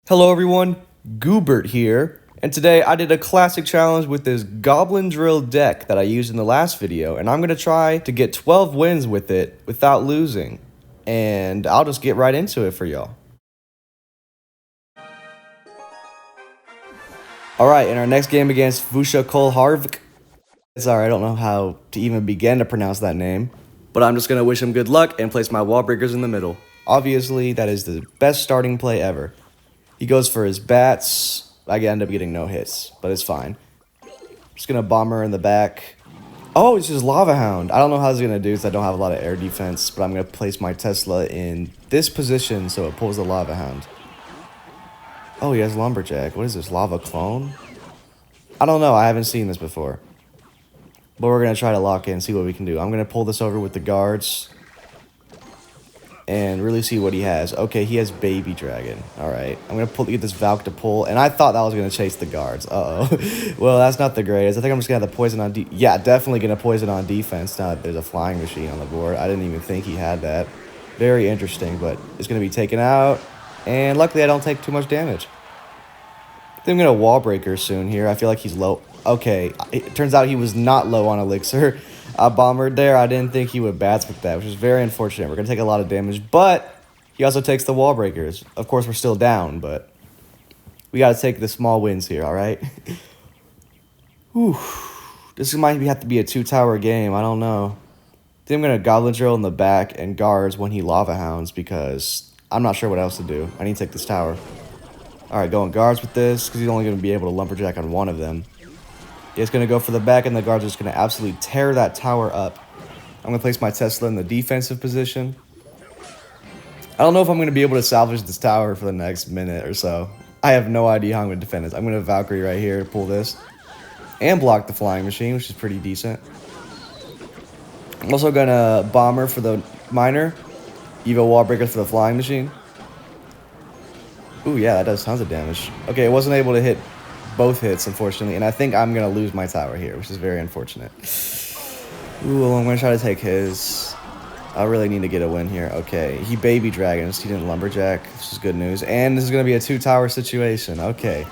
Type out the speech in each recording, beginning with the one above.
Hello everyone, Goobert here, and today I did a classic challenge with this Goblin drill deck that I used in the last video, and I'm going to try to get 12 wins with it without losing, and I'll just get right into it for y'all. Alright, in our next game against Vusha Kolharvk, sorry, I don't know how to even begin to pronounce that name, but I'm just going to wish him good luck and place my wall breakers in the middle. Obviously, that is the best starting play ever. He goes for his bats. I end up getting no hits, but it's fine. Just gonna bomber in the back. Oh, it's his Lava Hound. I don't know how he's gonna do because I don't have a lot of air defense, but I'm gonna place my Tesla in this position so it pulls the Lava Hound. Oh, he has Lumberjack. What is this, Lava Clone? I don't know, I haven't seen this before. But we're gonna try to lock in and see what we can do. I'm gonna pull this over with the guards and really see what he has. Okay, he has Baby Dragon. Alright, I'm going to get this Valk to pull, and I thought that was going to chase the guards. Uh-oh. Well, that's not the greatest. I think I'm just going to have the poison on yeah, definitely going to poison on defense now that there's a flying machine on the board. I didn't even think he had that. Very interesting, but it's going to be taken out, and luckily I don't take too much damage. I think I'm going to wall breaker soon here. I feel like he's low. Okay, it turns out he was not low on elixir. I bombered there. I didn't think he would bats with that, which is very unfortunate. We're going to take a lot of damage, but he also takes the wall breakers. Of course, we're still down, but we got to take the small wins here, all right? Whew. This might have to be a two-tower game. I don't know. I think I'm going to Goblin Drill in the back and guards when he Lava Hounds because I'm not sure what else to do. I need to take this tower. All right, going guards with this because he's only going to be able to Lumberjack on one of them. He's going to go for the back, and the guards are just going to absolutely tear that tower up. I'm going to place my Tesla in the defensive position. I don't know if I'm going to be able to salvage this tower for the next minute or so. I have no idea how I'm going to defend this. I'm going to Valkyrie right here to pull this. And block the flying machine, which is pretty decent. I'm also going to Bomber for the Miner. Evo Wall Breaker for the flying machine. Ooh, yeah, that does tons of damage. Okay, I wasn't able to hit both hits, unfortunately, and I think I'm going to lose my tower here, which is very unfortunate. Ooh, I'm going to try to take his. I really need to get a win here. Okay, he Baby Dragons. He didn't Lumberjack, which is good news. And this is going to be a two-tower situation. Okay.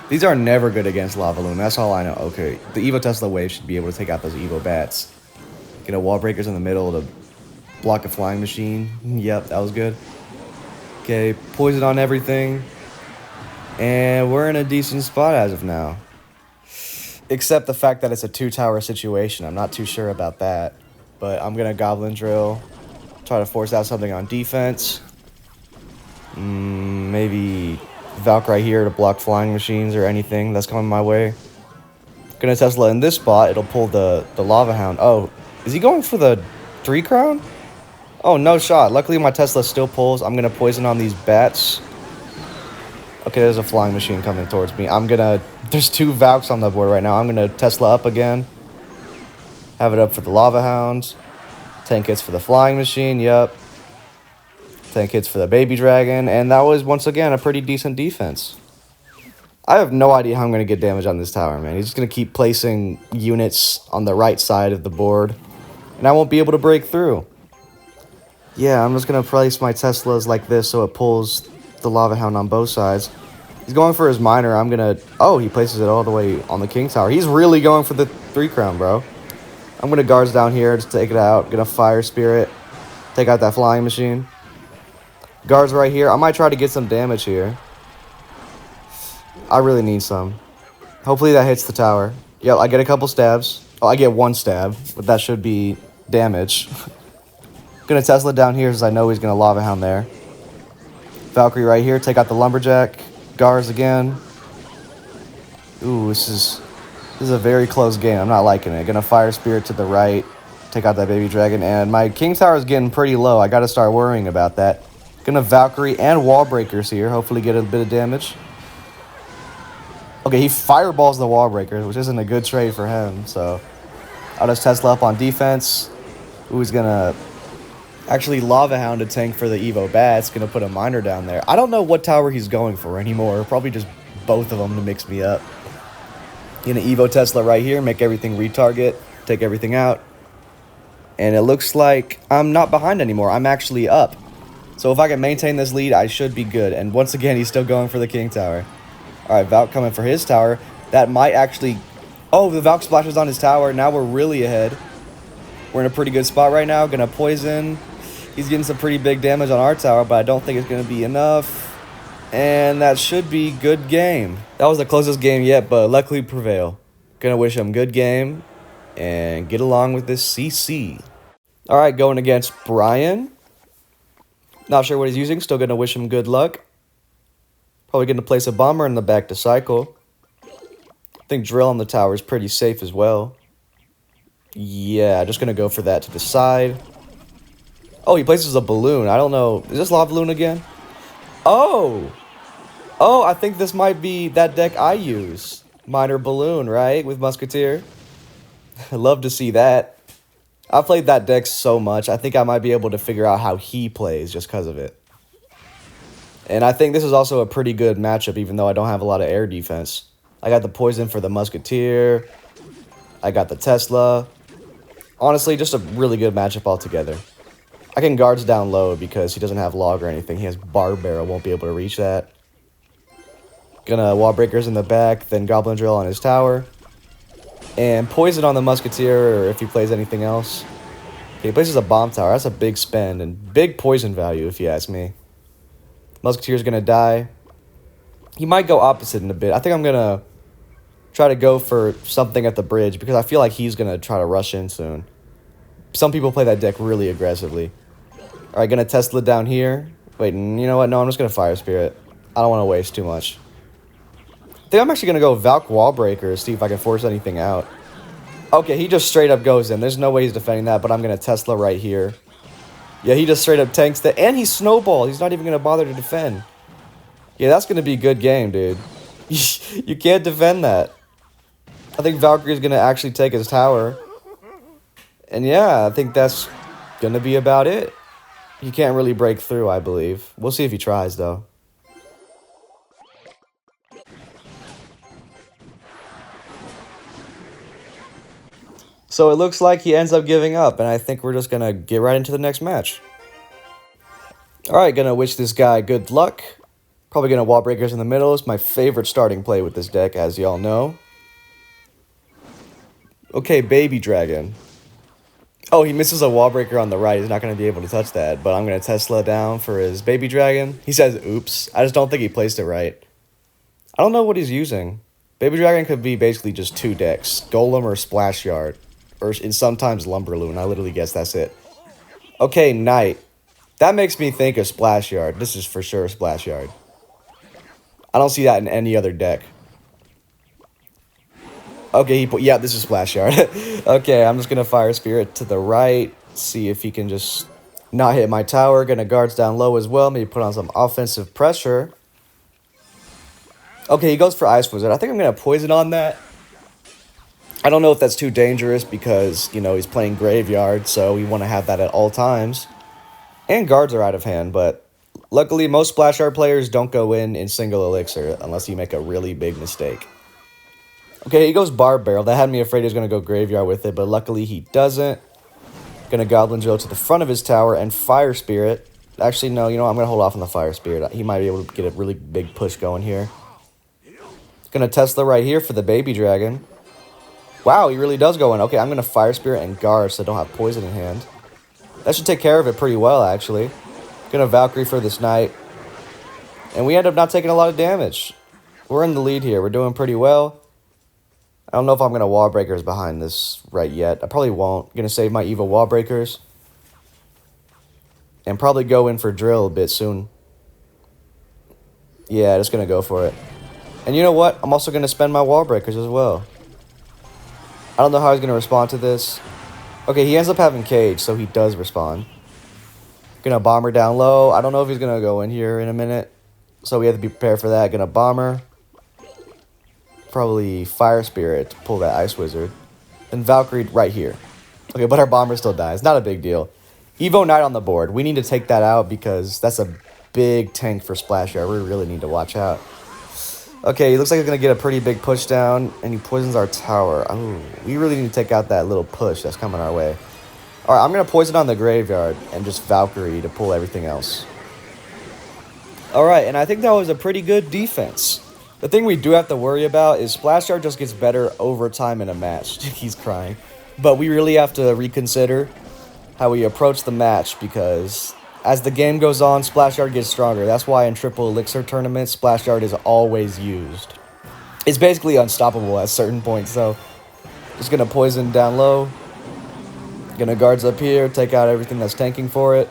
These are never good against Lava Loon. That's all I know. Okay, the Evo Tesla Wave should be able to take out those Evo Bats. Get a Wall Breakers in the middle to block a flying machine. Yep, that was good. Okay, poison on everything. And we're in a decent spot as of now. Except the fact that it's a two-tower situation. I'm not too sure about that. But I'm going to Goblin Drill. Try to force out something on defense. Maybe Valk right here to block flying machines or anything that's coming my way. Going to Tesla in this spot. It'll pull the Lava Hound. Oh, is he going for the 3 crown? Oh, no shot. Luckily, my Tesla still pulls. I'm going to poison on these bats. Okay, there's a flying machine coming towards me. There's 2 Valks on the board right now. I'm gonna Tesla up again. Have it up for the Lava Hounds. Tank hits for the flying machine, yep. Tank hits for the Baby Dragon, and that was, once again, a pretty decent defense. I have no idea how I'm gonna get damage on this tower, man. He's just gonna keep placing units on the right side of the board, and I won't be able to break through. Yeah, I'm just gonna place my Teslas like this so it pulls the Lava Hound on both sides. He's going for his Miner. I'm gonna... Oh, he places it all the way on the King Tower. He's really going for the 3 crown, bro. I'm gonna guards down here to take it out. Gonna Fire Spirit. Take out that flying machine. Guards right here. I might try to get some damage here. I really need some. Hopefully that hits the tower. Yep, I get a couple stabs. Oh, I get 1 stab, but that should be damage. Gonna Tesla down here because I know he's gonna Lava Hound there. Valkyrie right here, take out the Lumberjack. Guards again. Ooh, this is a very close game. I'm not liking it. Gonna Fire Spirit to the right. Take out that Baby Dragon. And my King Tower is getting pretty low. I gotta start worrying about that. Gonna Valkyrie and Wall Breakers here. Hopefully get a bit of damage. Okay, he fireballs the Wall Breakers, which isn't a good trade for him. So I'll just Tesla up on defense. Ooh, he's gonna... Actually, Lava Hound to tank for the Evo Bats. Gonna put a Miner down there. I don't know what tower he's going for anymore. Probably just both of them to mix me up. Gonna Evo Tesla right here. Make everything retarget. Take everything out. And it looks like I'm not behind anymore. I'm actually up. So if I can maintain this lead, I should be good. And once again, he's still going for the king tower. All right, Valk coming for his tower. That might actually... Oh, the Valk splashes on his tower. Now we're really ahead. We're in a pretty good spot right now. Gonna poison. He's getting some pretty big damage on our tower, but I don't think it's gonna be enough. And that should be good game. That was the closest game yet, but luckily prevail. Gonna wish him good game and get along with this CC. All right, going against Brian. Not sure what he's using. Still gonna wish him good luck. Probably gonna place a bomber in the back to cycle. I think drill on the tower is pretty safe as well. Yeah, just gonna go for that to the side. Oh, he places a balloon. I don't know. Is this lava balloon again? Oh! Oh, I think this might be that deck I use. Minor balloon, right? With Musketeer. I love to see that. I've played that deck so much. I think I might be able to figure out how he plays just because of it. And I think this is also a pretty good matchup, even though I don't have a lot of air defense. I got the poison for the Musketeer. I got the Tesla. Honestly, just a really good matchup altogether. I can guards down low because he doesn't have log or anything. He has bar barrel, won't be able to reach that. Gonna wall breakers in the back, then goblin drill on his tower. And poison on the Musketeer, or if he plays anything else. Okay, he places a bomb tower. That's a big spend and big poison value, if you ask me. Musketeer's gonna die. He might go opposite in a bit. I think I'm gonna try to go for something at the bridge because I feel like he's gonna try to rush in soon. Some people play that deck really aggressively. All right, gonna Tesla down here. Wait, you know what? No, I'm just gonna Fire Spirit. I don't want to waste too much. I think I'm actually gonna go Valk Wall Breaker, see if I can force anything out. Okay, he just straight up goes in. There's no way he's defending that, but I'm gonna Tesla right here. Yeah, he just straight up tanks that, and he snowballed. He's not even gonna bother to defend. Yeah, that's gonna be a good game, dude. You can't defend that. I think Valkyrie's gonna actually take his tower. And yeah, I think that's gonna be about it. He can't really break through, I believe. We'll see if he tries, though. So it looks like he ends up giving up, and I think we're just gonna get right into the next match. Alright, gonna wish this guy good luck. Probably gonna wall breakers in the middle. It's my favorite starting play with this deck, as y'all know. Okay, Baby Dragon. Oh, he misses a wall breaker on the right. He's not going to be able to touch that. But I'm going to Tesla down for his Baby Dragon. He says, oops. I just don't think he placed it right. I don't know what he's using. Baby Dragon could be basically just two decks. Golem or Splash Yard. Or sometimes Lumberloon. I literally guess that's it. Okay, Knight. That makes me think of Splash Yard. This is for sure Splash Yard. I don't see that in any other deck. Okay, yeah, this is Splash Yard. Okay, I'm just going to Fire Spirit to the right. See if he can just not hit my tower. Going to guards down low as well. Maybe put on some offensive pressure. Okay, he goes for Ice Wizard. I think I'm going to poison on that. I don't know if that's too dangerous because, you know, he's playing Graveyard. So we want to have that at all times. And guards are out of hand. But luckily, most Splash Yard players don't go in single elixir unless you make a really big mistake. Okay, he goes Bar Barrel. That had me afraid he was going to go Graveyard with it, but luckily he doesn't. Going to Goblin Drill to the front of his tower and Fire Spirit. Actually, no, you know what? I'm going to hold off on the Fire Spirit. He might be able to get a really big push going here. Going to Tesla right here for the Baby Dragon. Wow, he really does go in. Okay, I'm going to Fire Spirit and Guard so I don't have poison in hand. That should take care of it pretty well, actually. Going to Valkyrie for this Knight. And we end up not taking a lot of damage. We're in the lead here. We're doing pretty well. I don't know if I'm going to wall breakers behind this right yet. I probably won't. I'm going to save my evil wall breakers. And probably go in for drill a bit soon. Yeah, just going to go for it. And you know what? I'm also going to spend my wall breakers as well. I don't know how he's going to respond to this. Okay, he ends up having cage, so he does respond. Going to bomber down low. I don't know if he's going to go in here in a minute. So we have to be prepared for that. Going to bomber. Probably Fire Spirit to pull that Ice Wizard. And Valkyrie right here. Okay, but our bomber still dies. Not a big deal. Evo Knight on the board. We need to take that out because that's a big tank for Splash Yard. We really need to watch out. Okay, he looks like he's going to get a pretty big push down. And he poisons our tower. Oh, we really need to take out that little push that's coming our way. Alright, I'm going to poison on the Graveyard and just Valkyrie to pull everything else. Alright, and I think that was a pretty good defense. The thing we do have to worry about is Splash Guard just gets better over time in a match. He's crying. But we really have to reconsider how we approach the match, because as the game goes on, Splash Guard gets stronger. That's why in triple elixir tournaments, Splash Guard is always used. It's basically unstoppable at certain points, so just gonna poison down low. Gonna guards up here, take out everything that's tanking for it.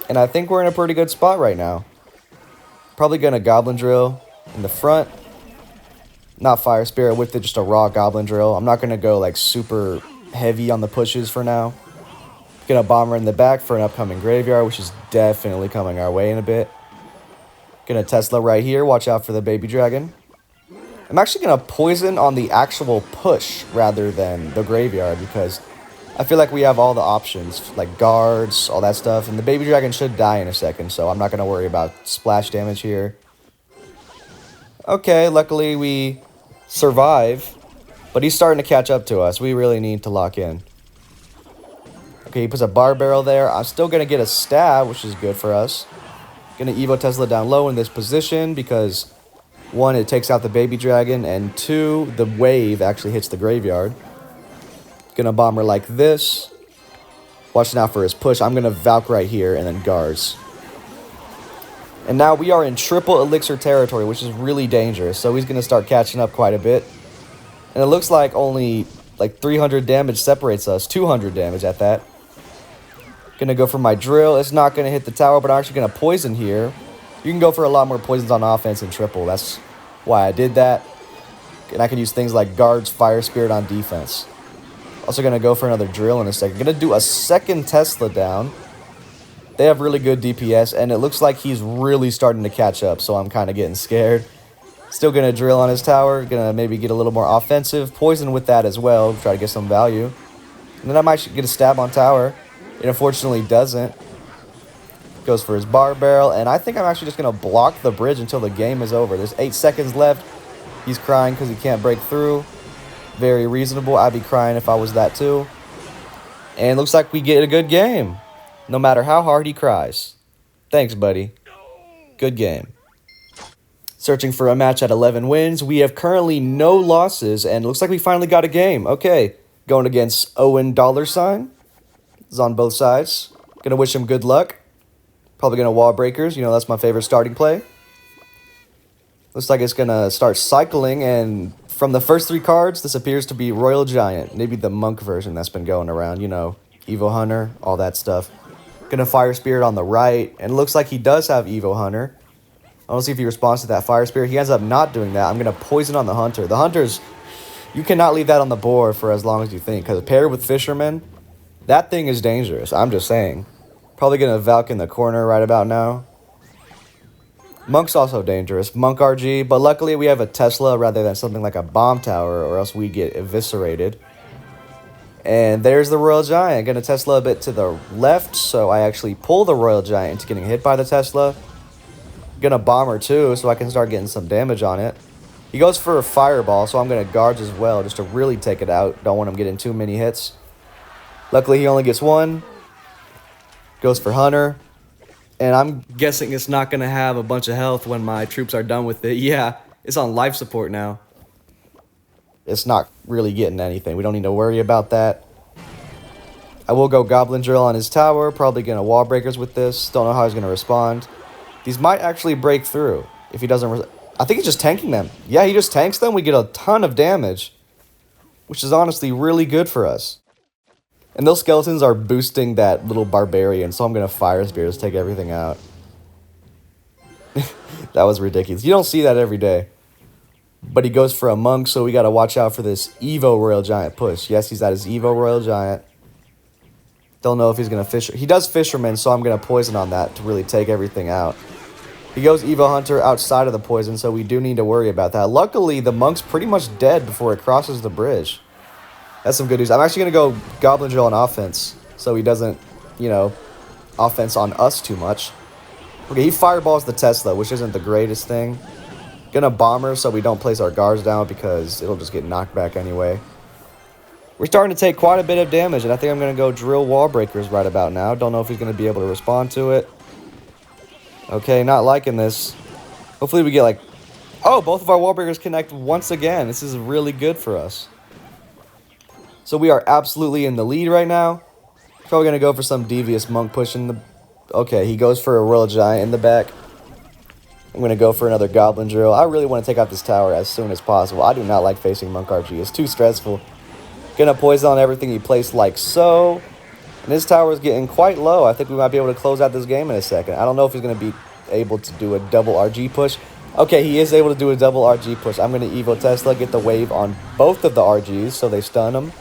And I think we're in a pretty good spot right now. Probably gonna Goblin Drill in the front. Not Fire Spirit with it, just a raw Goblin Drill. I'm not gonna go like super heavy on the pushes for now. Gonna Bomber in the back for an upcoming Graveyard, which is definitely coming our way in a bit. Gonna Tesla right here, watch out for the Baby Dragon. I'm actually gonna Poison on the actual push rather than the Graveyard, because I feel like we have all the options, like guards, all that stuff, and the Baby Dragon should die in a second, so I'm not going to worry about splash damage here. Okay, luckily we survive, but he's starting to catch up to us. We really need to lock in. Okay, he puts a bar barrel there. I'm still going to get a stab, which is good for us. Going to Evo Tesla down low in this position because, one, it takes out the Baby Dragon, and two, the wave actually hits the Graveyard. Gonna Bomber like this. Watching out for his push. I'm gonna Valk right here and then guards. And now we are in triple elixir territory, which is really dangerous. So he's gonna start catching up quite a bit. And it looks like only like 300 damage separates us. 200 damage at that. Gonna go for my drill. It's not gonna hit the tower, but I'm actually gonna poison here. You can go for a lot more poisons on offense in triple. That's why I did that. And I can use things like guards, Fire Spirit on defense. Also going to go for another drill in a second. Going to do a second Tesla down. They have really good DPS, and it looks like he's really starting to catch up, so I'm kind of getting scared. Still going to drill on his tower. Going to maybe get a little more offensive. Poison with that as well. Try to get some value. And then I might get a stab on tower. It unfortunately doesn't. Goes for his bar barrel, and I think I'm actually just going to block the bridge until the game is over. There's 8 seconds left. He's crying because he can't break through. Very reasonable. I'd be crying if I was that too. And it looks like we get a good game, no matter how hard he cries. Thanks, buddy. Good game. Searching for a match at 11 wins. We have currently no losses, and it looks like we finally got a game. Okay, going against Owen $. It's on both sides. Gonna wish him good luck. Probably gonna wall breakers. You know, that's my favorite starting play. Looks like it's gonna start cycling, and from the first 3 cards, this appears to be Royal Giant. Maybe the Monk version that's been going around, you know, Evo Hunter, all that stuff. Gonna Fire Spirit on the right, and it looks like he does have Evo Hunter. I don't see if he responds to that Fire Spirit. He ends up not doing that. I'm gonna Poison on the Hunter. The Hunters, you cannot leave that on the board for as long as you think, because paired with Fisherman, that thing is dangerous. I'm just saying. Probably gonna Valk in the corner right about now. Monk's also dangerous. Monk RG, but luckily we have a Tesla rather than something like a bomb tower, or else we get eviscerated. And there's the Royal Giant. Gonna Tesla a bit to the left, so I actually pull the Royal Giant into getting hit by the Tesla. Gonna Bomber too, so I can start getting some damage on it. He goes for a Fireball, so I'm gonna guards as well, just to really take it out. Don't want him getting too many hits. Luckily he only gets 1. Goes for Hunter. And I'm guessing it's not going to have a bunch of health when my troops are done with it. Yeah, it's on life support now. It's not really getting anything. We don't need to worry about that. I will go Goblin Drill on his tower. Probably going to wall breakers with this. Don't know how he's going to respond. These might actually break through if he doesn't... I think he's just tanking them. Yeah, he just tanks them. We get a ton of damage, which is honestly really good for us. And those skeletons are boosting that little barbarian, so I'm going to Fire Spirit to take everything out. That was ridiculous. You don't see that every day. But he goes for a Monk, so we got to watch out for this Evo Royal Giant push. Yes, he's at his Evo Royal Giant. Don't know if he's going to Fisher. He does Fisherman, so I'm going to Poison on that to really take everything out. He goes Evo Hunter outside of the Poison, so we do need to worry about that. Luckily, the Monk's pretty much dead before it crosses the bridge. That's some good news. I'm actually going to go Goblin Drill on offense, so he doesn't, you know, offense on us too much. Okay, he fireballs the Tesla, which isn't the greatest thing. Gonna Bomber so we don't place our guards down because it'll just get knocked back anyway. We're starting to take quite a bit of damage, and I think I'm going to go Drill Wall Breakers right about now. Don't know if he's going to be able to respond to it. Okay, not liking this. Hopefully we get like... Oh, both of our wall breakers connect once again. This is really good for us. So we are absolutely in the lead right now. Probably going to go for some devious monk push in the... Okay, he goes for a Royal Giant in the back. I'm going to go for another Goblin drill. I really want to take out this tower as soon as possible. I do not like facing Monk RG. It's too stressful. Going to poison on everything he placed like so. And his tower is getting quite low. I think we might be able to close out this game in a second. I don't know if he's going to be able to do a double RG push. Okay, he is able to do a double RG push. I'm going to Evo Tesla, get the wave on both of the RGs so they stun him.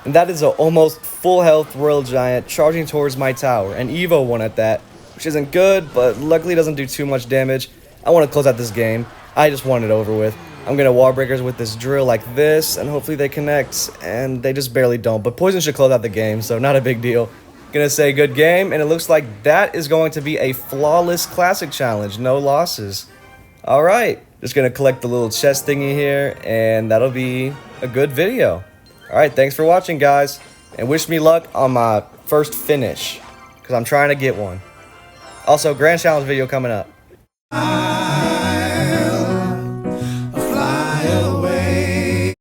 And that is an almost full health Royal Giant charging towards my tower. And Evo one at that, which isn't good, but luckily doesn't do too much damage. I want to close out this game. I just want it over with. I'm going to wall breakers with this drill like this, and hopefully they connect, and they just barely don't. But poison should close out the game, so not a big deal. Gonna say good game, and it looks like that is going to be a flawless classic challenge. No losses. All right, just gonna collect the little chest thingy here, and that'll be a good video. All right, thanks for watching, guys, and wish me luck on my first finish, because I'm trying to get one. Also, Grand Challenge video coming up.